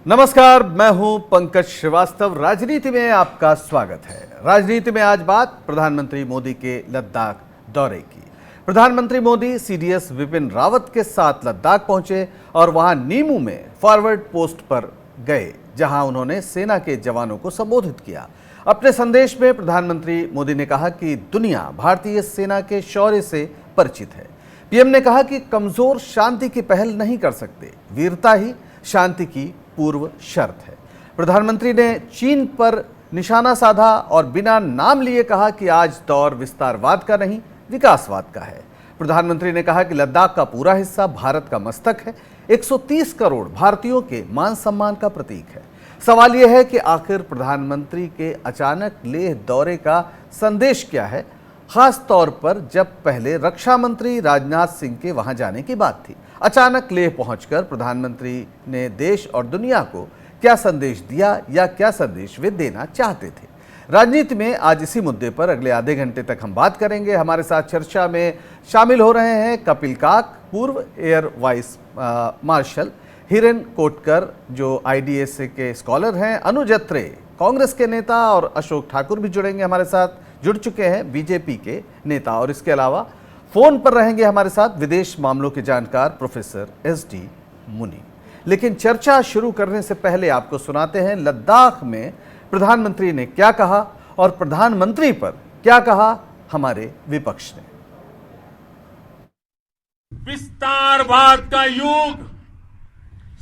नमस्कार, मैं हूं पंकज श्रीवास्तव। राजनीति में आपका स्वागत है। राजनीति में आज बात प्रधानमंत्री मोदी के लद्दाख दौरे की। प्रधानमंत्री मोदी सीडीएस विपिन रावत के साथ लद्दाख पहुंचे और वहां नीमू में फॉरवर्ड पोस्ट पर गए, जहां उन्होंने सेना के जवानों को संबोधित किया। अपने संदेश में प्रधानमंत्री मोदी ने कहा कि दुनिया भारतीय सेना के शौर्य से परिचित है। पीएम ने कहा कि कमजोर शांति की पहल नहीं कर सकते, वीरता ही शांति की पूर्व शर्त है। प्रधानमंत्री ने चीन पर निशाना साधा और बिना नाम लिए कहा कि आज दौर विस्तारवाद का नहीं, विकासवाद का है। प्रधानमंत्री ने कहा कि लद्दाख का पूरा हिस्सा भारत का मस्तक है, 130 करोड़ भारतीयों के मान सम्मान का प्रतीक है। सवाल यह है कि आखिर प्रधानमंत्री के अचानक लेह दौरे का संदेश क्या है, खास तौर पर जब पहले रक्षा मंत्री राजनाथ सिंह के वहां जाने की बात थी। अचानक लेह पहुंचकर प्रधानमंत्री ने देश और दुनिया को क्या संदेश दिया या क्या संदेश वे देना चाहते थे। राजनीति में आज इसी मुद्दे पर अगले आधे घंटे तक हम बात करेंगे। हमारे साथ चर्चा में शामिल हो रहे हैं कपिल काक, पूर्व air vice marshal, Hiren Kotkar जो आईडीएसए के स्कॉलर हैं, अनुज अत्रे कांग्रेस के नेता और अशोक ठाकुर भी जुड़ेंगे हमारे साथ, जुड़ चुके हैं बीजेपी के नेता। और इसके अलावा फोन पर रहेंगे हमारे साथ विदेश मामलों के जानकार प्रोफेसर एसडी मुनि। लेकिन चर्चा शुरू करने से पहले आपको सुनाते हैं लद्दाख में प्रधानमंत्री ने क्या कहा और प्रधानमंत्री पर क्या कहा हमारे विपक्ष ने। विस्तारवाद का युग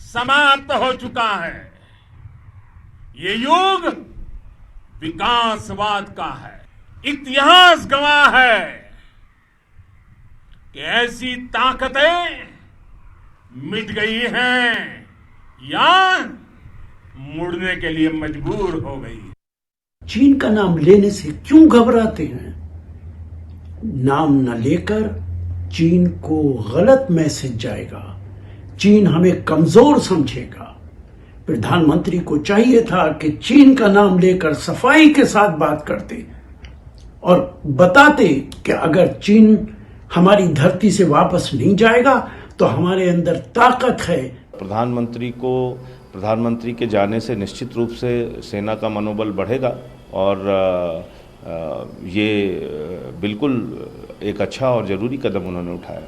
समाप्त हो चुका है। ये युग विकासवाद का है। इतिहास गवाह है कि ऐसी ताकतें मिट गई हैं या मुड़ने के लिए मजबूर हो गई। चीन का नाम लेने से क्यों घबराते हैं? नाम न लेकर चीन को गलत मैसेज जाएगा, चीन हमें कमजोर समझेगा। प्रधानमंत्री को चाहिए था कि चीन का नाम लेकर सफाई के साथ बात करते और बताते कि अगर चीन हमारी धरती से वापस नहीं जाएगा तो हमारे अंदर ताकत है। प्रधानमंत्री के जाने से निश्चित रूप से सेना का मनोबल बढ़ेगा और ये बिल्कुल एक अच्छा और जरूरी कदम उन्होंने उठाया।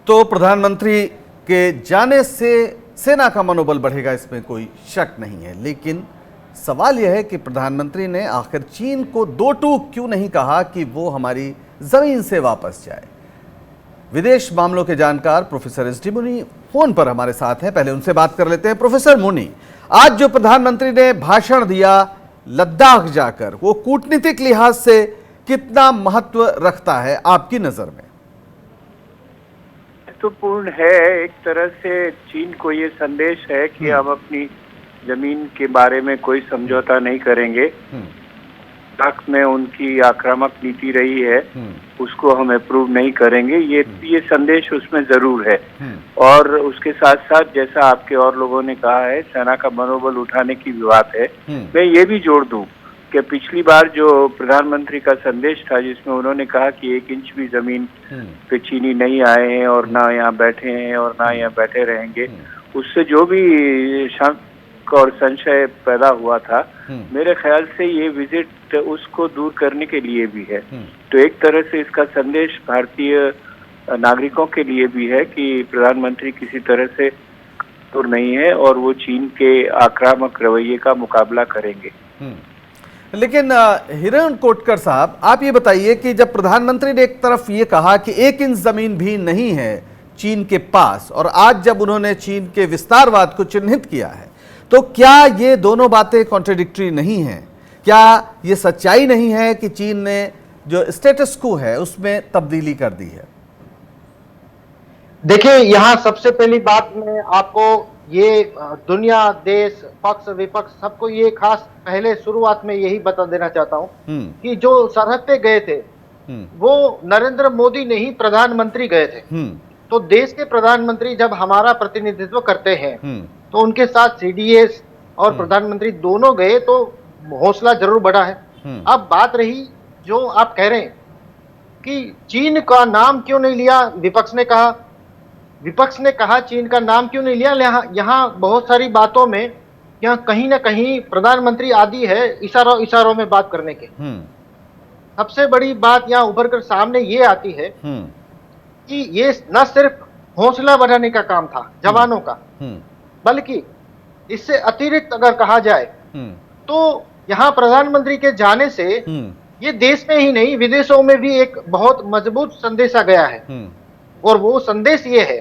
तो प्रधानमंत्री के जाने से सेना का मनोबल बढ़ेगा, इसमें कोई शक नहीं है। लेकिन सवाल यह है कि प्रधानमंत्री ने आखिर चीन को दो टूक क्यों नहीं कहा कि वो हमारी जमीन से वापस जाए। विदेश मामलों के जानकार प्रोफेसर एसडी मुनि फोन पर हमारे साथ हैं, पहले उनसे बात कर लेते हैं। प्रोफेसर मुनि, आज जो प्रधानमंत्री ने भाषण दिया लद्दाख जाकर, वो कूटनीतिक लिहाज से कितना महत्व रखता है आपकी नजर में? महत्वपूर्ण है। एक तरह से चीन को ये संदेश है कि हम अपनी जमीन के बारे में कोई समझौता नहीं करेंगे। लद्दाख में उनकी आक्रामक नीति रही है, उसको हम अप्रूव नहीं करेंगे। ये संदेश उसमें जरूर है। और उसके साथ साथ जैसा आपके और लोगों ने कहा है, सेना का मनोबल उठाने की बात है। मैं ये भी जोड़ दूं कि पिछली बार जो प्रधानमंत्री का संदेश था, जिसमें उन्होंने कहा कि 1 इंच भी जमीन पे चीनी नहीं आए हैं और ना यहाँ बैठे हैं और ना यहाँ बैठे रहेंगे, उससे जो भी शक और संशय पैदा हुआ था, मेरे ख्याल से ये विजिट उसको दूर करने के लिए भी है। तो एक तरह से इसका संदेश भारतीय नागरिकों के लिए भी है कि प्रधानमंत्री किसी तरह से दूर नहीं है और वो चीन के आक्रामक रवैये का मुकाबला करेंगे। लेकिन हिरेन कोटकर साहब, आप ये बताइए कि जब प्रधानमंत्री ने एक तरफ ये कहा कि 1 इंच जमीन भी नहीं है चीन के पास, और आज जब उन्होंने चीन के विस्तारवाद को चिन्हित किया है, तो क्या ये दोनों बातें कॉन्ट्रडिक्टरी नहीं हैं? क्या ये सच्चाई नहीं है कि चीन ने जो स्टेटस को है उसमें तब्दीली कर दी है? देखिए, यहाँ सबसे पहली बात मैं आपको ये दुनिया, देश, पक्ष विपक्ष सबको ये खास पहले शुरुआत में यही बता देना चाहता हूँ कि जो सरहद पे गए थे वो नरेंद्र मोदी नहीं, प्रधानमंत्री गए थे। तो देश के प्रधानमंत्री जब हमारा प्रतिनिधित्व करते हैं तो उनके साथ सीडीएस और प्रधानमंत्री दोनों गए तो हौसला जरूर बढ़ा है। अब बात रही जो आप कह रहे हैं कि चीन का नाम क्यों नहीं लिया, विपक्ष ने कहा विपक्ष ने कहा चीन का नाम क्यों नहीं लिया, यहाँ बहुत सारी बातों में यहाँ कहीं ना कहीं प्रधानमंत्री आदि है इशारों इशारों में बात करने के। सबसे बड़ी बात यहाँ उभर कर सामने ये आती है कि ये न सिर्फ हौसला बढ़ाने का काम था जवानों का, बल्कि इससे अतिरिक्त अगर कहा जाए तो यहाँ प्रधानमंत्री के जाने से ये देश में ही नहीं विदेशों में भी एक बहुत मजबूत संदेश आ गया है। और वो संदेश ये है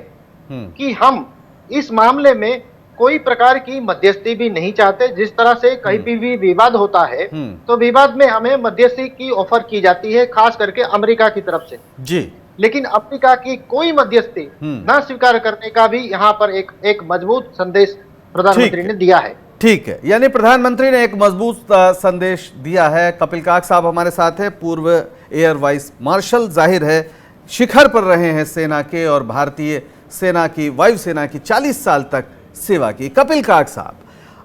कि हम इस मामले में कोई प्रकार की मध्यस्थी भी नहीं चाहते। जिस तरह से कहीं भी विवाद होता है तो विवाद में हमें मध्यस्थी की ऑफर की जाती है, खास करके अमेरिका की तरफ से जी, लेकिन अमेरिका की कोई मध्यस्थी न स्वीकार करने का भी यहाँ पर एक मजबूत संदेश प्रधानमंत्री ने दिया है। ठीक है, यानी प्रधानमंत्री ने एक मजबूत संदेश दिया है। कपिल काग साहब हमारे साथ हैं, पूर्व एयर वाइस मार्शल, जाहिर है शिखर पर रहे हैं सेना के और भारतीय सेना की, वायुसेना की 40 साल तक सेवा की। कपिल काग साहब,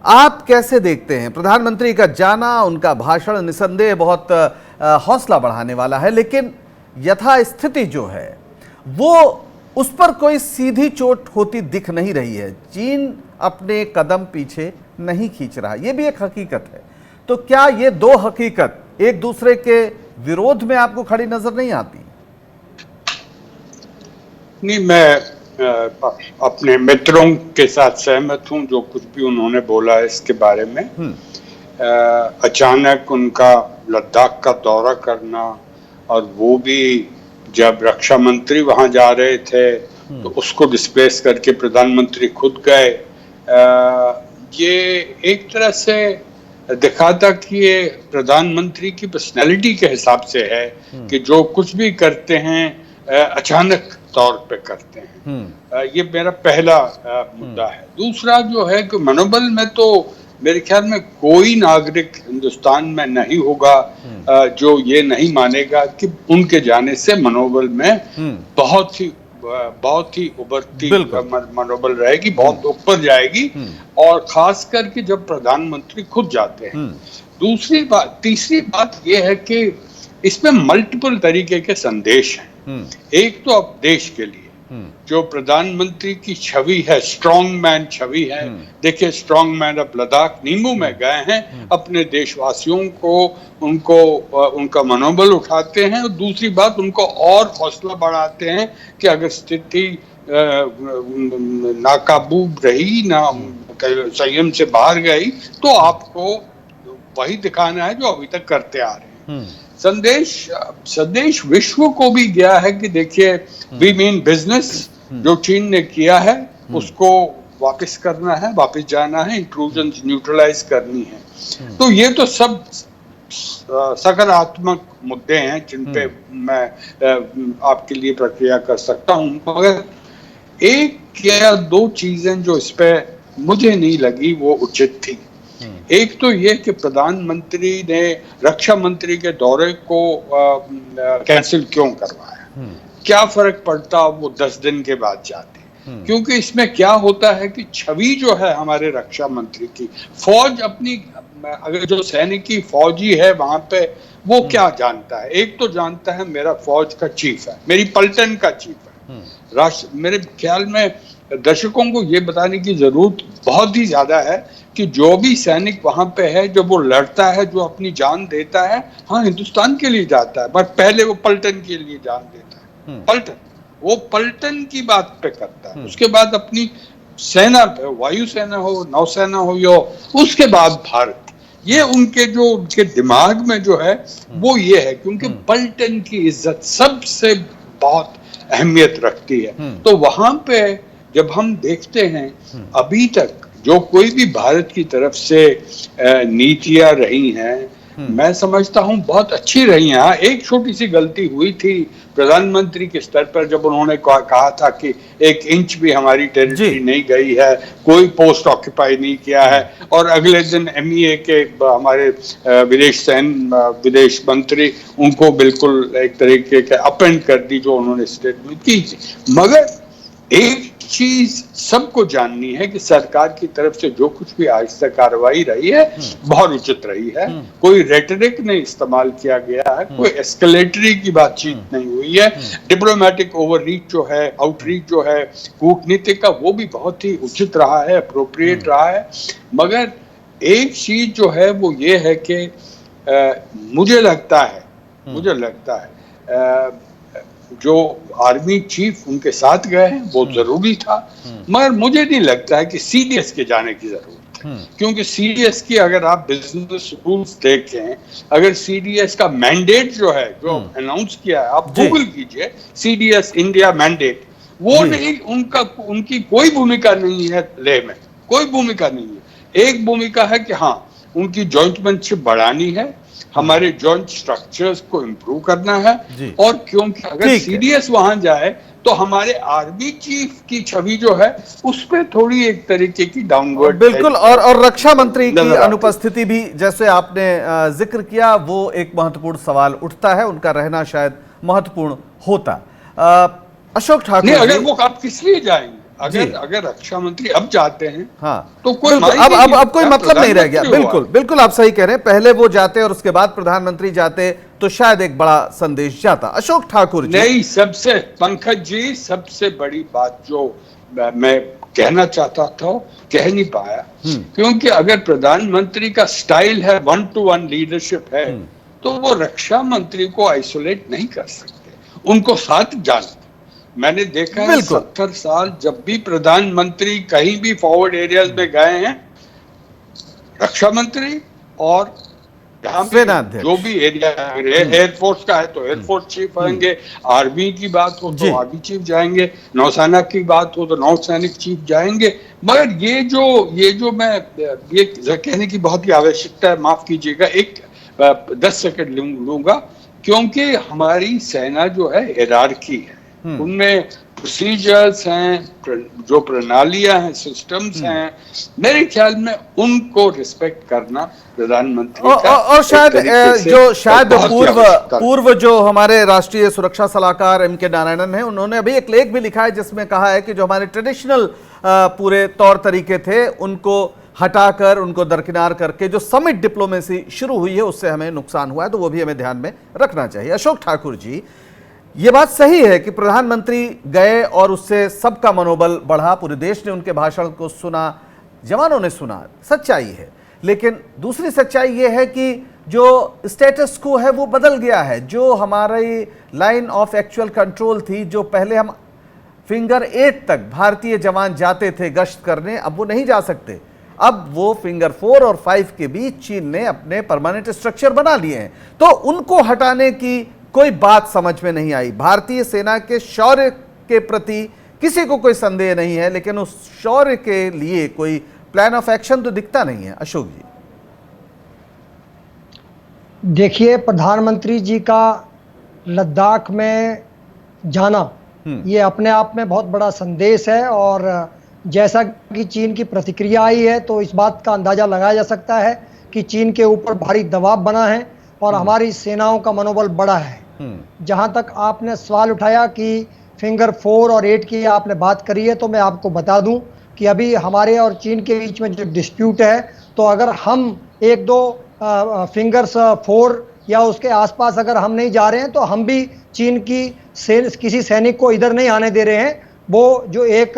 आप कैसे देखते हैं प्रधानमंत्री का जाना? उनका भाषण निसंदेह बहुत हौसला बढ़ाने वाला है, लेकिन यथास्थिति जो है वो उस पर कोई सीधी चोट होती दिख नहीं रही है। चीन अपने कदम पीछे नहीं खींच रहा, ये भी एक हकीकत है। तो क्या ये दो हकीकत एक दूसरे के विरोध में आपको खड़ी नजर नहीं आती? नहीं, मैं अपने मित्रों के साथ सहमत हूं जो कुछ भी उन्होंने बोला है इसके बारे में। अचानक उनका लद्दाख का दौरा करना, और वो भी जब रक्षा मंत्री वहां जा रहे थे तो उसको डिस्प्लेस करके प्रधानमंत्री खुद गए, ये एक तरह से दिखाता कि ये प्रधानमंत्री की पर्सनैलिटी के हिसाब से है कि जो कुछ भी करते हैं अचानक तौर पे करते हैं। ये मेरा पहला मुद्दा है। दूसरा जो है कि मनोबल में तो मेरे ख्याल में कोई नागरिक हिंदुस्तान में नहीं होगा जो ये नहीं मानेगा कि उनके जाने से मनोबल में बहुत ही उभरती मनोबल रहेगी, बहुत ऊपर जाएगी, और खास करके जब प्रधानमंत्री खुद जाते हैं। तीसरी बात ये है कि इसमें मल्टीपल तरीके के संदेश हैं। एक तो अब देश के लिए जो प्रधानमंत्री की छवि है, स्ट्रॉन्ग मैन छवि है। देखिए, स्ट्रॉन्ग मैन अब लद्दाख नीमू में गए हैं, अपने देशवासियों को उनका मनोबल उठाते हैं, और दूसरी बात उनको और हौसला बढ़ाते हैं कि अगर स्थिति नाकाबू रही, ना संयम से बाहर गई, तो आपको वही दिखाना है जो अभी तक करते आ रहे हैं। संदेश विश्व को भी गया है कि देखिए, वी मीन बिजनेस। जो चीन ने किया है उसको वापस करना है, वापस जाना है, इंट्रूजन न्यूट्रलाइज करनी है। तो ये तो सब सकारात्मक मुद्दे हैं जिन पे मैं आपके लिए प्रक्रिया कर सकता हूं, मगर एक या दो चीजें जो इस पे मुझे नहीं लगी वो उचित थी। एक तो ये कि प्रधानमंत्री ने रक्षा मंत्री के दौरे को कैंसिल क्यों करवाया? क्या फर्क पड़ता वो 10 दिन के बाद जाते? क्योंकि इसमें क्या होता है कि छवि जो है हमारे रक्षा मंत्री की, फौज अपनी, अगर जो सैनिकी फौजी है वहां पे, वो क्या जानता है? एक तो जानता है मेरा फौज का चीफ है, मेरी पलटन का चीफ है। मेरे ख्याल में दर्शकों को ये बताने की जरूरत बहुत ही ज्यादा है कि जो भी सैनिक वहां पे है, जब वो लड़ता है, जो अपनी जान देता है, हाँ हिंदुस्तान के लिए जाता है, पर पहले वो पलटन के लिए जान देता है। पलटन, वो पलटन की बात पे करता है, उसके बाद अपनी सेना पे, वायुसेना हो, नौसेना हो, या उसके बाद भारत। ये उनके दिमाग में जो है वो ये है, क्योंकि पलटन की इज्जत सबसे बहुत अहमियत रखती है। तो वहां पे जब हम देखते हैं अभी तक जो कोई भी भारत की तरफ से नीतियां रही हैं, मैं समझता हूं बहुत अच्छी रही हैं। एक छोटी सी गलती हुई थी प्रधानमंत्री के स्तर पर, जब उन्होंने कहा था कि 1 इंच भी हमारी टेरिटरी नहीं गई है, कोई पोस्ट ऑक्यूपाई नहीं किया है, और अगले दिन MEA के हमारे विदेश मंत्री उनको बिल्कुल एक तरीके के अपेंड कर दी जो उन्होंने स्टेटमेंट की थी। मगर एक चीज सबको जाननी है कि सरकार की तरफ से जो कुछ भी आज तक कार्रवाई रही है बहुत उचित रही है। कोई रेटरिक नहीं इस्तेमाल किया गया है, कोई एस्केलेटरी की बातचीत नहीं हुई है। डिप्लोमेटिक ओवररीच जो है, आउटरीच जो है कूटनीतिक का, वो भी बहुत ही उचित रहा है, अप्रोप्रिएट रहा है। मगर एक चीज जो है वो ये है कि मुझे लगता है जो आर्मी चीफ उनके साथ गए हैं वो जरूरी था, मगर मुझे नहीं लगता है कि सीडीएस के जाने की जरूरत है। क्योंकि सीडीएस की अगर आप बिजनेस रूल्स देखें, अगर सीडीएस का मैंडेट जो है, जो अनाउंस किया है, आप गूगल कीजिए सीडीएस इंडिया मैंडेट, वो नहीं, उनकी कोई भूमिका नहीं है लेह में, कोई भूमिका नहीं है। एक भूमिका है कि हाँ, उनकी जॉइंटमैनशिप बढ़ानी है, हमारे जॉइंट स्ट्रक्चर्स को इंप्रूव करना है, और क्योंकि अगर सीडीएस वहां जाए तो हमारे आर्मी चीफ की छवि जो है उस पर थोड़ी एक तरीके की डाउनवर्ड, बिल्कुल। और रक्षा मंत्री की अनुपस्थिति भी, जैसे आपने जिक्र किया, वो एक महत्वपूर्ण सवाल उठता है, उनका रहना शायद महत्वपूर्ण होता। अशोक ठाकुर, अगर वो आप किस लिए जाएंगे? अगर रक्षा मंत्री अब जाते हैं, हाँ, तो कोई अब कोई मतलब नहीं रह गया। बिल्कुल आप सही कह रहे हैं। पहले वो जाते और उसके बाद प्रधानमंत्री जाते तो शायद एक बड़ा संदेश जाता। अशोक ठाकुर जी, नहीं, सबसे पंकज जी, सबसे बड़ी बात जो मैं कहना चाहता था कह नहीं पाया, क्योंकि अगर प्रधानमंत्री का स्टाइल है 1-to-1 लीडरशिप है, तो वो रक्षा मंत्री को आइसोलेट नहीं कर सकते, उनको साथ जाना। मैंने देखा है 70 साल जब भी प्रधानमंत्री कहीं भी फॉरवर्ड एरियाज में गए हैं, रक्षा मंत्री और जो भी एरिया, एयरफोर्स का है तो एयरफोर्स चीफ आएंगे, आर्मी की बात हो तो आर्मी चीफ जाएंगे, नौसेना की बात हो तो नौसैनिक चीफ जाएंगे। मगर ये जो मैं ये कहने की बहुत ही आवश्यकता है, माफ कीजिएगा, एक 10 सेकंड लूंगा, क्योंकि हमारी सेना जो है हिरार्की है, उनमें प्रोसीजर्स हैं, जो प्रणालियां हैं, सिस्टम्स हैं, मेरे ख्याल में उनको रिस्पेक्ट करना प्रधानमंत्री का और शायद पूर्व जो हमारे राष्ट्रीय सुरक्षा सलाहकार M.K. नारायणन हैं, उन्होंने अभी एक लेख भी लिखा है जिसमें कहा है कि जो हमारे ट्रेडिशनल पूरे तौर तरीके थे उनको हटाकर, उनको दरकिनार करके जो समिट डिप्लोमेसी शुरू हुई है उससे हमें नुकसान हुआ है, तो वो भी हमें ध्यान में रखना चाहिए। अशोक ठाकुर जी, ये बात सही है कि प्रधानमंत्री गए और उससे सबका मनोबल बढ़ा, पूरे देश ने उनके भाषण को सुना, जवानों ने सुना, सच्चाई है। लेकिन दूसरी सच्चाई ये है कि जो स्टेटस को है वो बदल गया है। जो हमारी लाइन ऑफ एक्चुअल कंट्रोल थी, जो पहले हम फिंगर 8 तक भारतीय जवान जाते थे गश्त करने, अब वो नहीं जा सकते। अब वो फिंगर 4 और 5 के बीच चीन ने अपने परमानेंट स्ट्रक्चर बना लिए हैं, तो उनको हटाने की कोई बात समझ में नहीं आई। भारतीय सेना के शौर्य के प्रति किसी को कोई संदेह नहीं है, लेकिन उस शौर्य के लिए कोई प्लान ऑफ एक्शन तो दिखता नहीं है। अशोक जी, देखिए, प्रधानमंत्री जी का लद्दाख में जाना ये अपने आप में बहुत बड़ा संदेश है, और जैसा कि चीन की प्रतिक्रिया आई है तो इस बात का अंदाजा लगाया जा सकता है कि चीन के ऊपर भारी दबाव बना है और हमारी सेनाओं का मनोबल बढ़ा है। जहां तक आपने सवाल उठाया कि फिंगर 4 और 8 की आपने बात करी है, तो मैं आपको बता दूं कि अभी हमारे और चीन के बीच में जो डिस्प्यूट है, तो अगर हम 1-2 फिंगर्स 4 या उसके आसपास अगर हम नहीं जा रहे हैं, तो हम भी चीन की किसी सैनिक को इधर नहीं आने दे रहे हैं। वो जो एक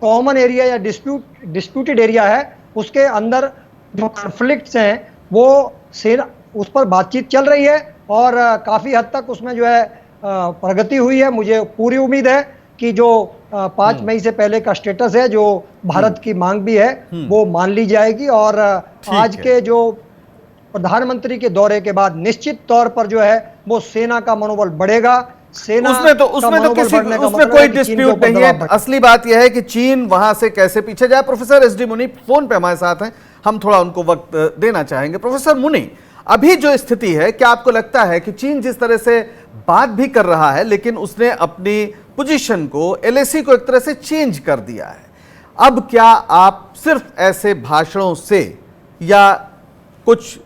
कॉमन एरिया या डिस्प्यूटेड एरिया है, उसके अंदर जो कॉन्फ्लिक्ट्स हैं वो सेना, उस पर बातचीत चल रही है और काफ़ी हद तक उसमें जो है प्रगति हुई है। मुझे पूरी उम्मीद है कि जो 5 मई से पहले का स्टेटस है, जो भारत की मांग भी है, वो मान ली जाएगी। और आज के जो प्रधानमंत्री के दौरे के बाद निश्चित तौर पर जो है वो सेना का मनोबल बढ़ेगा। उसमें कोई डिस्प्यूट नहीं है। असली बात यह है कि चीन वहां से कैसे पीछे जाए। प्रोफेसर एस डी मुनि फोन पे हमारे साथ हैं, हम थोड़ा उनको वक्त देना चाहेंगे। प्रोफेसर मुनि, अभी जो स्थिति है, क्या आपको लगता है कि चीन जिस तरह से बात भी कर रहा है, लेकिन उसने अपनी पोजीशन को, एलएसी को एक तरह से चेंज कर दिया है, अब क्या आप सिर्फ ऐसे भाषणों से या कुछ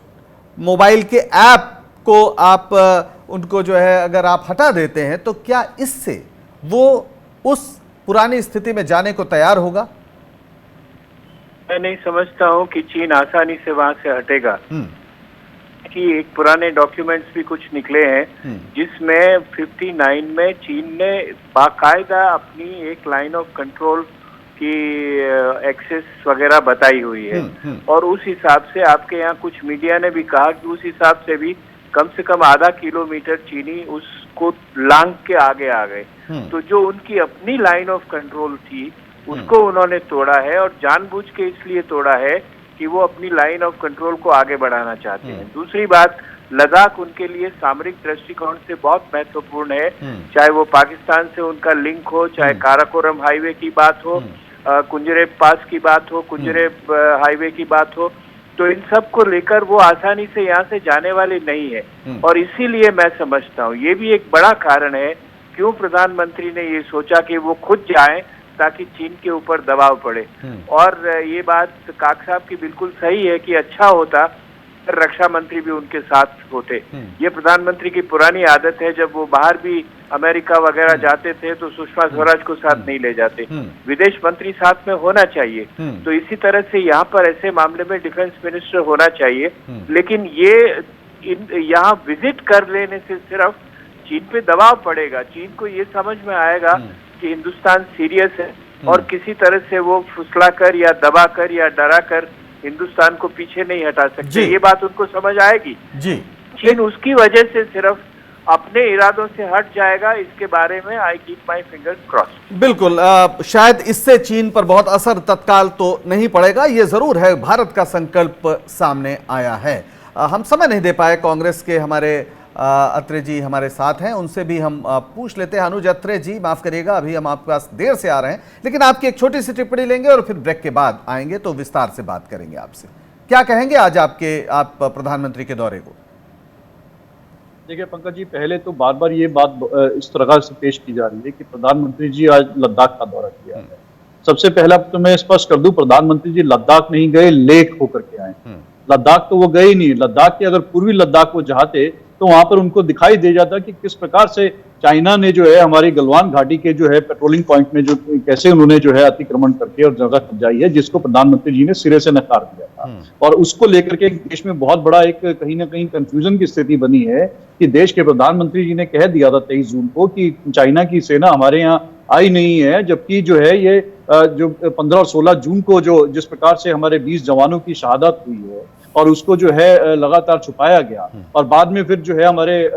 मोबाइल के ऐप को आप उनको जो है अगर आप हटा देते हैं, तो क्या इससे वो उस पुरानी स्थिति में जाने को तैयार होगा? मैं नहीं समझता हूं कि चीन आसानी से वहां से हटेगा। कि एक पुराने डॉक्यूमेंट्स भी कुछ निकले हैं जिसमें 59 में चीन ने बाकायदा अपनी एक लाइन ऑफ कंट्रोल की एक्सेस वगैरह बताई हुई है, और उस हिसाब से आपके यहाँ कुछ मीडिया ने भी कहा कि उस हिसाब से भी कम से कम आधा किलोमीटर चीनी उसको लांग के आगे आ गए। तो जो उनकी अपनी लाइन ऑफ कंट्रोल थी उसको उन्होंने तोड़ा है, और जानबूझ के इसलिए तोड़ा है कि वो अपनी लाइन ऑफ कंट्रोल को आगे बढ़ाना चाहते हैं। दूसरी बात, लद्दाख उनके लिए सामरिक दृष्टिकोण से बहुत महत्वपूर्ण है, चाहे वो पाकिस्तान से उनका लिंक हो, चाहे काराकोरम हाईवे की बात हो, कुंजरेब पास की बात हो, कुंजरेब हाईवे की बात हो, तो इन सब को लेकर वो आसानी से यहाँ से जाने वाले नहीं है। और इसीलिए मैं समझता हूँ ये भी एक बड़ा कारण है क्यों प्रधानमंत्री ने ये सोचा कि वो खुद जाएं ताकि चीन के ऊपर दबाव पड़े। और ये बात काक साहब की बिल्कुल सही है कि अच्छा होता रक्षा मंत्री भी उनके साथ होते। ये प्रधानमंत्री की पुरानी आदत है, जब वो बाहर भी अमेरिका वगैरह जाते थे तो सुषमा स्वराज को साथ नहीं ले जाते, विदेश मंत्री साथ में होना चाहिए। तो इसी तरह से यहाँ पर ऐसे मामले में डिफेंस मिनिस्टर होना चाहिए। लेकिन ये यहाँ विजिट कर लेने से सिर्फ चीन पे दबाव पड़ेगा, चीन को ये समझ में आएगा कि हिंदुस्तान सीरियस है और किसी तरह से वो फुसलाकर या दबाकर या डराकर हिंदुस्तान को पीछे नहीं हटा सकते। ये बात उनको समझ आएगी जी। चीन उसकी वजह से सिर्फ अपने इरादों से हट जाएगा, इसके बारे में I keep my fingers crossed. बिल्कुल, शायद इससे चीन पर बहुत असर तत्काल तो नहीं पड़ेगा, ये जरूर है भारत का संकल्प सामने आया है। हम समय नहीं दे पाए, कांग्रेस के हमारे अत्रे जी हमारे साथ हैं, उनसे भी हम पूछ लेते हैं। अनुज अत्रे जी, माफ करिएगा, अभी हम आपके पास देर से आ रहे हैं, लेकिन आपकी एक छोटी सी टिप्पणी लेंगे और फिर ब्रेक के बाद आएंगे तो विस्तार से बात करेंगे आपसे। क्या कहेंगे आज आप प्रधानमंत्री के दौरे को? देखिए पंकज जी, पहले तो बार बार ये बात इस तरह से पेश की जा रही है कि प्रधानमंत्री जी आज लद्दाख का दौरा किया है। सबसे पहला तो मैं स्पष्ट कर दूं, प्रधानमंत्री जी लद्दाख नहीं गए, लेह होकर के आए। लद्दाख तो वो गए ही नहीं। लद्दाख के अगर पूर्वी लद्दाख वो चाहते तो वहां पर उनको दिखाई दे जाता कि किस प्रकार से चाइना ने जो है हमारी गलवान घाटी के जो है पेट्रोलिंग पॉइंट में जो कैसे उन्होंने जो है अतिक्रमण करके और जगह कब्जाई है, जिसको प्रधानमंत्री जी ने सिरे से नकार दिया था। और उसको लेकर के देश में बहुत बड़ा एक कहीं ना कहीं कंफ्यूजन की स्थिति बनी है कि देश के प्रधानमंत्री जी ने कह दिया था 23 जून को कि चाइना की सेना हमारे यहाँ आई नहीं है, जबकि जो है ये जो 15 और 16 जून को जो जिस प्रकार से हमारे 20 जवानों की शहादत हुई है और उसको जो है लगातार छुपाया गया, और बाद में फिर जो है हमारे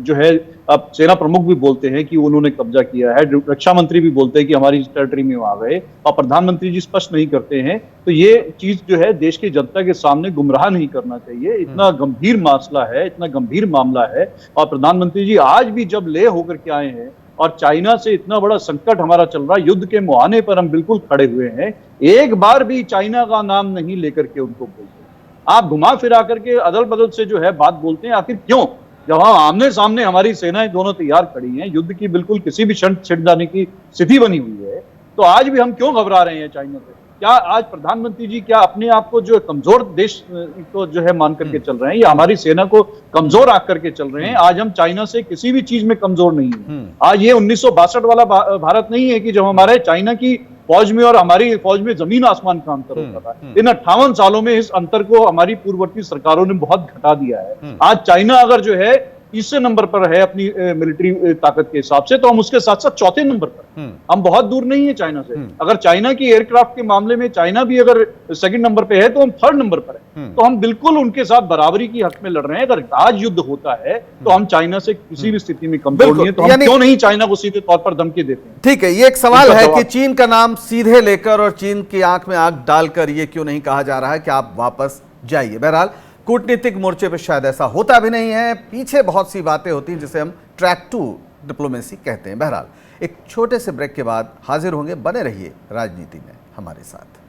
जो है अब सेना प्रमुख भी बोलते हैं कि उन्होंने कब्जा किया है, रक्षा मंत्री भी बोलते हैं कि हमारी टेरिटरी में आ गए, और प्रधानमंत्री जी स्पष्ट नहीं करते हैं। तो ये चीज जो है देश की जनता के सामने गुमराह नहीं करना चाहिए। इतना गंभीर मसला है, इतना गंभीर मामला है, और प्रधानमंत्री जी आज भी जब लेह होकर के आए हैं और चाइना से इतना बड़ा संकट हमारा चल रहा है, युद्ध के मुहाने पर हम बिल्कुल खड़े हुए हैं, एक बार भी चाइना का नाम नहीं लेकर के उनको बोलते। आप घुमा फिरा करके अदल बदल से जो है बात बोलते हैं, आखिर क्यों? जब आमने सामने हमारी सेनाएं दोनों तैयार खड़ी हैं, युद्ध की बिल्कुल किसी भी क्षण छिड़ जाने की स्थिति बनी हुई है, तो आज भी हम क्यों घबरा रहे हैं चाइना से? क्या आज प्रधानमंत्री जी क्या अपने आप को जो कमजोर देश को जो है मान करके चल रहे हैं, या हमारी सेना को कमजोर आकर करके चल रहे हैं? आज हम चाइना से किसी भी चीज में कमजोर नहीं है। आज ये 1962 वाला भारत नहीं है कि जब हमारे चाइना की फौज में और हमारी फौज में जमीन आसमान का अंतर होता था। इन 58 सालों में इस अंतर को हमारी पूर्ववर्ती सरकारों ने बहुत घटा दिया है। आज चाइना अगर जो है तीसरे नंबर पर है अपनी मिलिट्री ताकत के हिसाब से, तो हम उसके साथ साथ चौथे नंबर पर, हम बहुत दूर नहीं है चाइना से। अगर चाइना की एयरक्राफ्ट के मामले में चाइना भी अगर सेकंड नंबर पे है तो हम थर्ड नंबर पर है। तो हम बिल्कुल उनके साथ बराबरी की हक में लड़ रहे हैं। अगर आज युद्ध होता है तो हम चाइना से किसी भी स्थिति में कमजोर नहीं है, तो हम क्यों नहीं चाइना को सीधे तौर पर धमकी देते हैं? ठीक है, ये एक सवाल है कि चीन का नाम सीधे लेकर और चीन की आंख में आंख डालकर ये क्यों नहीं कहा जा रहा है कि आप वापस जाइए। बहरहाल कूटनीतिक मोर्चे पर शायद ऐसा होता भी नहीं है, पीछे बहुत सी बातें होती हैं जिसे हम ट्रैक टू डिप्लोमेसी कहते हैं। बहरहाल एक छोटे से ब्रेक के बाद हाजिर होंगे, बने रहिए राजनीति में हमारे साथ।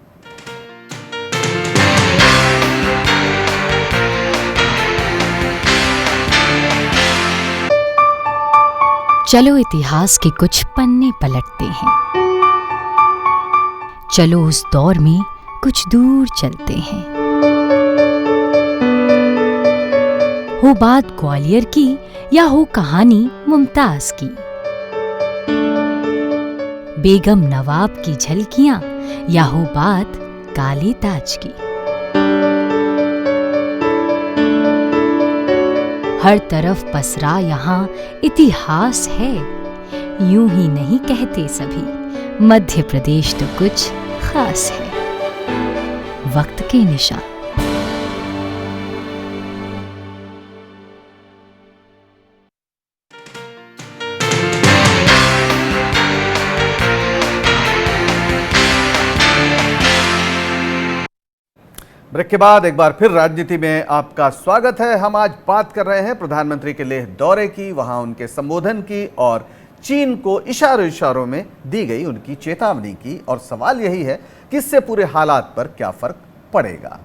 चलो इतिहास के कुछ पन्ने पलटते हैं, चलो उस दौर में कुछ दूर चलते हैं। हो बात ग्वालियर की या हो कहानी मुमताज की, बेगम नवाब की झलकियां या हो बात काले ताज की। हर तरफ पसरा यहाँ इतिहास है, यूं ही नहीं कहते सभी, मध्य प्रदेश तो कुछ खास है। वक्त के निशान। ब्रेक के बाद एक बार फिर राजनीति में आपका स्वागत है। हम आज बात कर रहे हैं प्रधानमंत्री के लेह दौरे की, वहां उनके संबोधन की और चीन को इशारों इशारों में दी गई उनकी चेतावनी की। और सवाल यही है कि इससे पूरे हालात पर क्या फर्क पड़ेगा।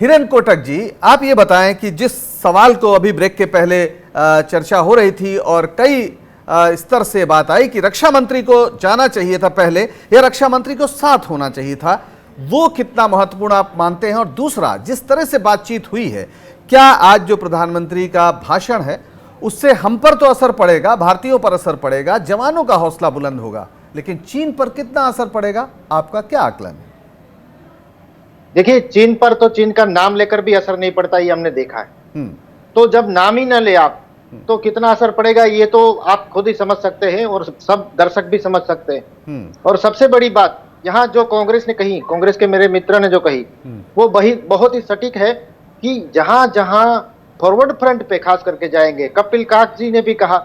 हिरेन कोटक जी, आप ये बताएं कि जिस सवाल को अभी ब्रेक के पहले चर्चा हो रही थी और कई स्तर से बात आई कि रक्षा मंत्री को जाना चाहिए था पहले या रक्षा मंत्री को साथ होना चाहिए था, वो कितना महत्वपूर्ण आप मानते हैं? और दूसरा, जिस तरह से बातचीत हुई है, क्या आज जो प्रधानमंत्री का भाषण है उससे हम पर तो असर पड़ेगा, भारतीयों पर असर पड़ेगा, जवानों का हौसला बुलंद होगा, लेकिन चीन पर कितना असर पड़ेगा? आपका क्या आकलन है? देखिए, चीन पर तो चीन का नाम लेकर भी असर नहीं पड़ता, ये हमने देखा है। तो जब नाम ही न ले आप तो कितना असर पड़ेगा ये तो आप खुद ही समझ सकते हैं और सब दर्शक भी समझ सकते हैं। और सबसे बड़ी बात यहाँ जो कांग्रेस ने कही, कांग्रेस के मेरे मित्र ने जो कही, वो बहुत ही सटीक है कि जहां जहां फॉरवर्ड फ्रंट पे खास करके जाएंगे, कपिल काक जी ने भी कहा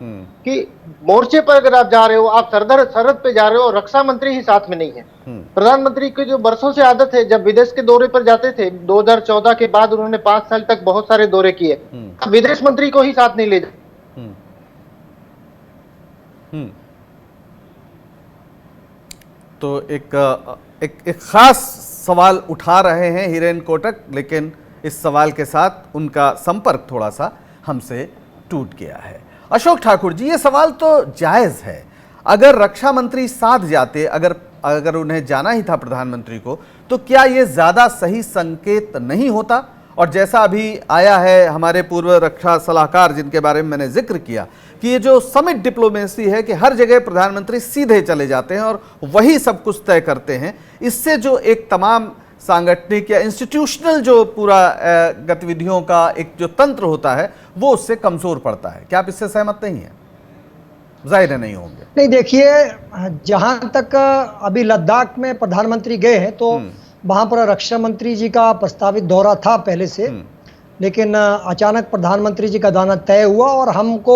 कि मोर्चे पर अगर आप जा रहे हो, आप सरहद पे जा रहे हो, रक्षा मंत्री ही साथ में नहीं है। प्रधानमंत्री की जो बरसों से आदत है, जब विदेश के दौरे पर जाते थे 2014 के बाद उन्होंने 5 साल तक बहुत सारे दौरे किए, विदेश मंत्री को ही साथ नहीं ले जाते। तो एक खास सवाल उठा रहे हैं हिरेन कोटक, लेकिन इस सवाल के साथ उनका संपर्क थोड़ा सा हमसे टूट गया है। अशोक ठाकुर जी, ये सवाल तो जायज़ है। अगर रक्षा मंत्री साथ जाते, अगर उन्हें जाना ही था प्रधानमंत्री को, तो क्या ये ज़्यादा सही संकेत नहीं होता? और जैसा अभी आया है हमारे पूर्व रक्षा सलाहकार जिनके बारे में मैंने जिक्र किया कि ये जो समिट डिप्लोमेसी है कि हर जगह प्रधानमंत्री सीधे चले जाते हैं और वही सब कुछ तय करते हैं, इससे जो एक तमाम सांगठनिक या इंस्टीट्यूशनल जो पूरा गतिविधियों का एक जो तंत्र होता है वो उससे कमजोर पड़ता है। क्या आप इससे सहमत नहीं हैं? जाहिर है नहीं होंगे। नहीं, देखिए, जहां तक अभी लद्दाख में प्रधानमंत्री गए हैं तो वहां पर रक्षा मंत्री जी का प्रस्तावित दौरा था पहले से, लेकिन अचानक प्रधानमंत्री जी का जाना तय हुआ और हमको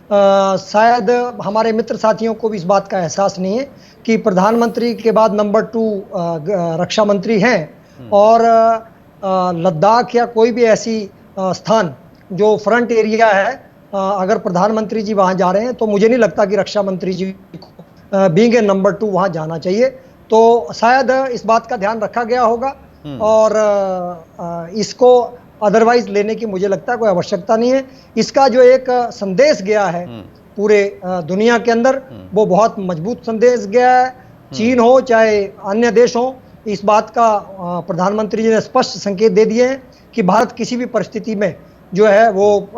शायद हमारे मित्र साथियों को भी इस बात का एहसास नहीं है कि प्रधानमंत्री के बाद नंबर 2 रक्षा मंत्री हैं। और लद्दाख या कोई भी ऐसी स्थान जो फ्रंट एरिया है, अगर प्रधानमंत्री जी वहाँ जा रहे हैं तो मुझे नहीं लगता कि रक्षा मंत्री जी को बीइंग ए नंबर 2 वहाँ जाना चाहिए। तो शायद इस बात का ध्यान रखा गया होगा और इसको अदरवाइज लेने की मुझे लगता है कोई आवश्यकता नहीं है। इसका जो एक संदेश गया है पूरे दुनिया के अंदर, वो बहुत मजबूत संदेश गया है। चीन हो चाहे अन्य देश हो, इस बात का प्रधानमंत्री जी ने स्पष्ट संकेत दे दिए हैं कि भारत किसी भी परिस्थिति में जो है वो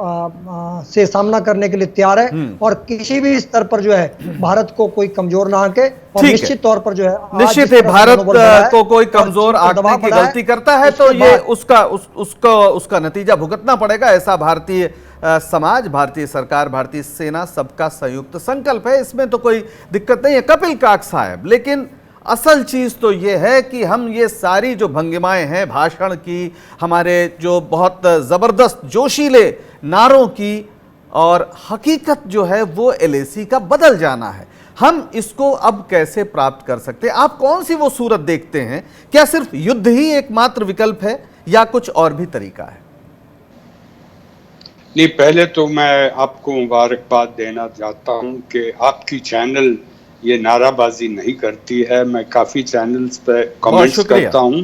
से सामना करने के लिए तैयार है और किसी भी स्तर पर जो है भारत को कोई कमजोर ना आके, और निश्चित तौर पर जो है निश्चित है भारत को कोई कमजोर आंकने की गलती करता है तो ये उसका नतीजा भुगतना पड़ेगा। ऐसा भारतीय समाज, भारतीय सरकार, भारतीय सेना सबका संयुक्त संकल्प है, इसमें तो कोई दिक्कत नहीं है कपिल काक साहब। लेकिन असल चीज़ तो ये है कि हम ये सारी जो भंगिमाएं हैं भाषण की, हमारे जो बहुत ज़बरदस्त जोशीले नारों की, और हकीकत जो है वो एलएसी का बदल जाना है, हम इसको अब कैसे प्राप्त कर सकते हैं? आप कौन सी वो सूरत देखते हैं? क्या सिर्फ युद्ध ही एकमात्र विकल्प है या कुछ और भी तरीका है? नहीं, पहले तो मैं आपको मुबारकबाद देना चाहता हूं कि आपकी चैनल ये नाराबाजी नहीं करती है। मैं काफी चैनल्स पे कमेंट्स करता हूँ,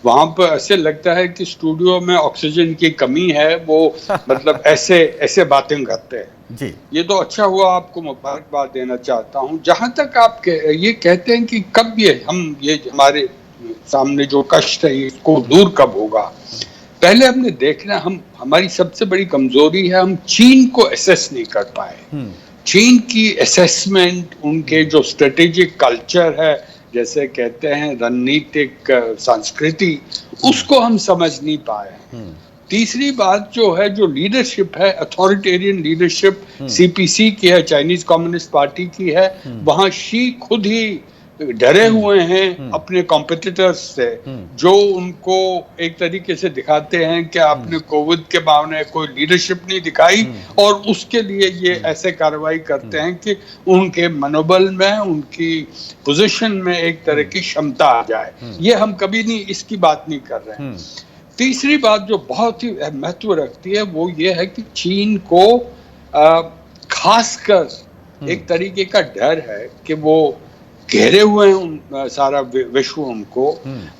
वहां पर ऐसे लगता है कि स्टूडियो में ऑक्सीजन की कमी है, वो मतलब ऐसे बातें करते हैं जी। ये तो अच्छा हुआ, आपको मुबारकबाद देना चाहता हूँ। जहां तक आप ये कहते हैं कि कब ये हमारे सामने जो कष्ट है इसको दूर कब होगा, पहले हमने देखना, हमारी सबसे बड़ी कमजोरी है हम चीन को एसेस नहीं कर पाए। चीन की असेसमेंट, उनके जो स्ट्रेटेजिक कल्चर है, जैसे कहते हैं रणनीतिक संस्कृति, उसको हम समझ नहीं पाए। तीसरी बात जो है, जो लीडरशिप है, अथॉरिटेरियन लीडरशिप सीपीसी की है, चाइनीज कम्युनिस्ट पार्टी की है, वहां शी खुद ही डरे हुए हैं अपने कॉम्पिटिटर्स से, जो उनको एक तरीके से दिखाते हैं कि आपने कोविड के मामले कोई लीडरशिप नहीं दिखाई, और उसके लिए ये ऐसे कार्रवाई करते हैं कि उनके मनोबल में, उनकी पोजीशन में एक तरह की क्षमता आ जाए। ये हम कभी नहीं इसकी बात नहीं कर रहे हैं। तीसरी बात जो बहुत ही महत्व रखती है वो ये है कि चीन को खासकर एक तरीके का डर है कि वो घेरे हुए हैं सारा विश्व उनको,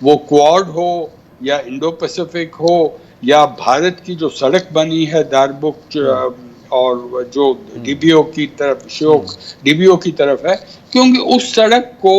वो क्वाड हो या इंडो पैसिफिक हो या भारत की जो सड़क बनी है दारबुक और जो डीबीओ की तरफ है, क्योंकि उस सड़क को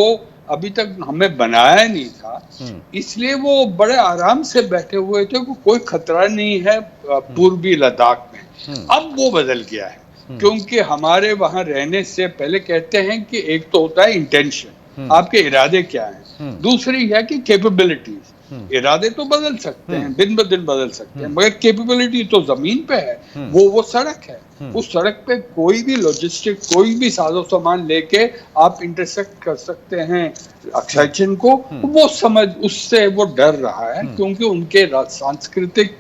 अभी तक हमें बनाया नहीं था, इसलिए वो बड़े आराम से बैठे हुए थे कि कोई खतरा नहीं है पूर्वी लद्दाख में। अब वो बदल गया है, क्योंकि हमारे वहां रहने से पहले कहते हैं कि एक तो होता है इंटेंशन, आपके इरादे क्या हैं, दूसरी है कि कैपेबिलिटीज। इरादे तो बदल सकते हैं, दिन ब दिन बदल सकते हैं, मगर कैपेबिलिटी तो जमीन पे है, वो सड़क है। उस सड़क पे कोई भी लॉजिस्टिक, कोई भी साजो सामान लेके आप इंटरसेक्ट कर सकते हैं अक्साइचिन को। वो समझ, उससे वो डर रहा है, क्योंकि उनके सांस्कृतिक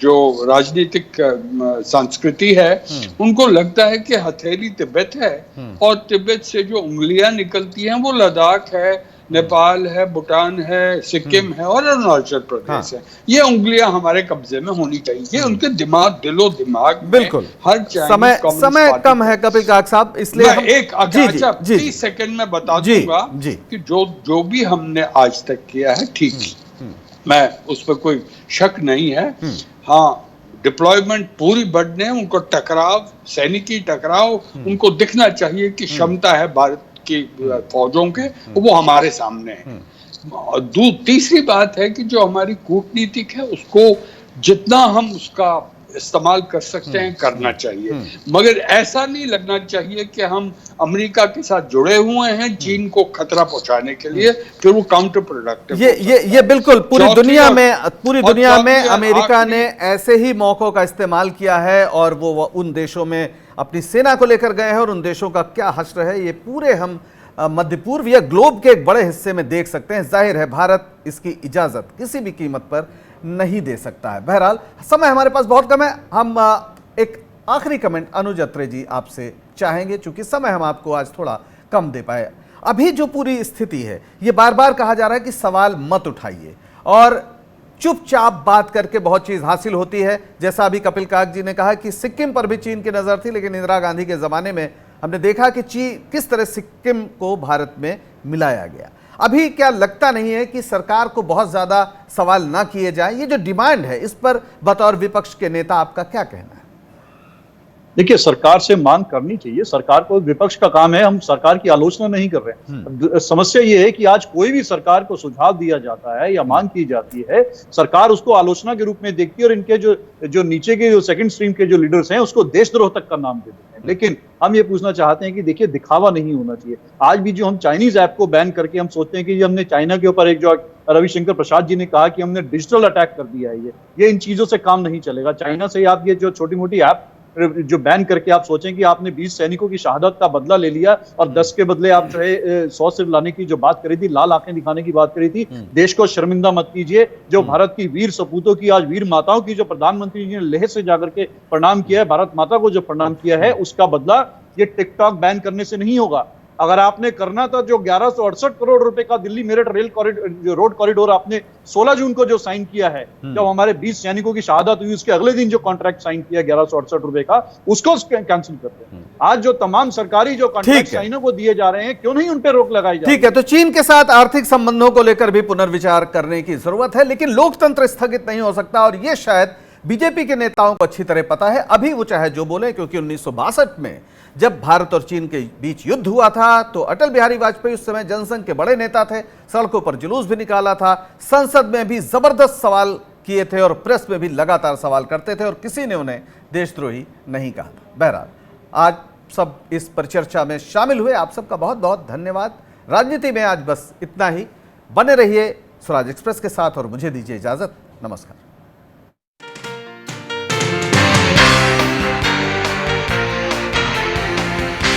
जो राजनीतिक संस्कृति है, उनको लगता है कि हथेली तिब्बत है, और तिब्बत से जो उंगलियां निकलती हैं वो लद्दाख है, नेपाल है, भूटान है, सिक्किम है और अरुणाचल प्रदेश है। ये उंगलियां हमारे कब्जे में होनी चाहिए। उनके दिलो दिमाग में बिल्कुल हर समय कम है कपिल काक साहब, इसलिए मैं एक 30 सेकंड में बता दूंगा कि जो भी हमने आज तक किया है ठीक, मैं उस पर कोई शक नहीं है। हाँ, डिप्लॉयमेंट पूरी बढ़ने, उनको टकराव, सैनिकी टकराव, उनको दिखना चाहिए कि क्षमता है भारत की फौजों के, वो हमारे सामने है। तीसरी बात है कि जो हमारी कूटनीतिक है, उसको जितना हम उसका इस्तेमाल कर सकते हैं करना चाहिए, मगर ऐसा नहीं लगना चाहिए कि हम अमेरिका के साथ जुड़े हुए हैं चीन को खतरा पहुंचाने के लिए, फिर वो काउंटर प्रोडक्टिव। ये बिल्कुल पूरी दुनिया में अमेरिका ने ऐसे ही मौकों का इस्तेमाल किया है, और वो उन देशों में अपनी सेना को लेकर गए हैं, और उन देशों का क्या हश्र है ये पूरे हम मध्य पूर्व या ग्लोब के एक बड़े हिस्से में देख सकते हैं। जाहिर है भारत इसकी इजाजत किसी भी कीमत पर नहीं दे सकता है। बहरहाल समय हमारे पास बहुत कम है, हम एक आखिरी कमेंट अनुज अत्रे जी आपसे चाहेंगे, चूंकि समय हम आपको आज थोड़ा कम दे पाए। अभी जो पूरी स्थिति है, ये बार बार कहा जा रहा है कि सवाल मत उठाइए और चुपचाप बात करके बहुत चीज हासिल होती है। जैसा अभी कपिल काक जी ने कहा कि सिक्किम पर भी चीन की नजर थी, लेकिन इंदिरा गांधी के जमाने में हमने देखा कि किस तरह सिक्किम को भारत में मिलाया गया। अभी क्या लगता नहीं है कि सरकार को बहुत ज्यादा सवाल ना किए जाए? ये जो डिमांड है, इस पर बतौर विपक्ष के नेता आपका क्या कहना है? देखिए, सरकार से मांग करनी चाहिए, सरकार को, विपक्ष का काम है, हम सरकार की आलोचना नहीं कर रहे हैं। समस्या ये है कि आज कोई भी सरकार को सुझाव दिया जाता है या मांग की जाती है, सरकार उसको आलोचना के रूप में देखती है, और इनके जो नीचे के जो सेकंड स्ट्रीम के जो लीडर्स हैं उसको देशद्रोह तक का नाम दे देते हैं। लेकिन हम ये पूछना चाहते हैं कि देखिए, दिखावा नहीं होना चाहिए। आज भी जो हम चाइनीज ऐप को बैन करके हम सोचते हैं कि हमने चाइना के ऊपर, एक जो रविशंकर प्रसाद जी ने कहा कि हमने डिजिटल अटैक कर दिया है, ये इन चीजों से काम नहीं चलेगा। चाइना से आप ये जो छोटी मोटी ऐप जो बैन करके आप सोचें कि आपने 20 सैनिकों की शहादत का बदला ले लिया और 10 के बदले आप जो है 100 सिर्फ लाने की जो बात करी थी, लाल आंखें दिखाने की बात करी थी, देश को शर्मिंदा मत कीजिए। जो भारत की वीर सपूतों की, आज वीर माताओं की, जो प्रधानमंत्री जी ने लेह से जाकर के प्रणाम किया है, भारत माता को जो प्रणाम किया है, उसका बदला ये टिकटॉक बैन करने से नहीं होगा। अगर आपने करना था जो 1168 करोड़ रुपए का दिल्ली मेरठ रेल कॉरिडोर, जो रोड कॉरिडोर आपने 16 जून को जो साइन किया है, जब हमारे 20 सैनिकों की शहादत हुई, उसके अगले दिन जो कॉन्ट्रैक्ट साइन किया 1168 रुपए का, उसको कैंसिल करते हैं। आज जो तमाम सरकारी जो कॉन्ट्रैक्ट साइनों को दिए जा रहे हैं, क्यों नहीं उन पर रोक लगाई जाए? ठीक है, तो चीन के साथ आर्थिक संबंधों को लेकर भी पुनर्विचार करने की जरूरत है, लेकिन लोकतंत्र स्थगित नहीं हो सकता, और यह शायद बीजेपी के नेताओं को अच्छी तरह पता है। अभी वो चाहे जो बोले, क्योंकि 1962 में जब भारत और चीन के बीच युद्ध हुआ था तो अटल बिहारी वाजपेयी उस समय जनसंघ के बड़े नेता थे, सड़कों पर जुलूस भी निकाला था, संसद में भी जबरदस्त सवाल किए थे और प्रेस में भी लगातार सवाल करते थे, और किसी ने उन्हें देशद्रोही नहीं कहा था। बहरहाल आज सब इस परिचर्चा में शामिल हुए। आप सबका बहुत बहुत धन्यवाद। राजनीति में आज बस इतना ही। बने रहिए स्वराज एक्सप्रेस के साथ और मुझे दीजिए इजाजत। नमस्कार।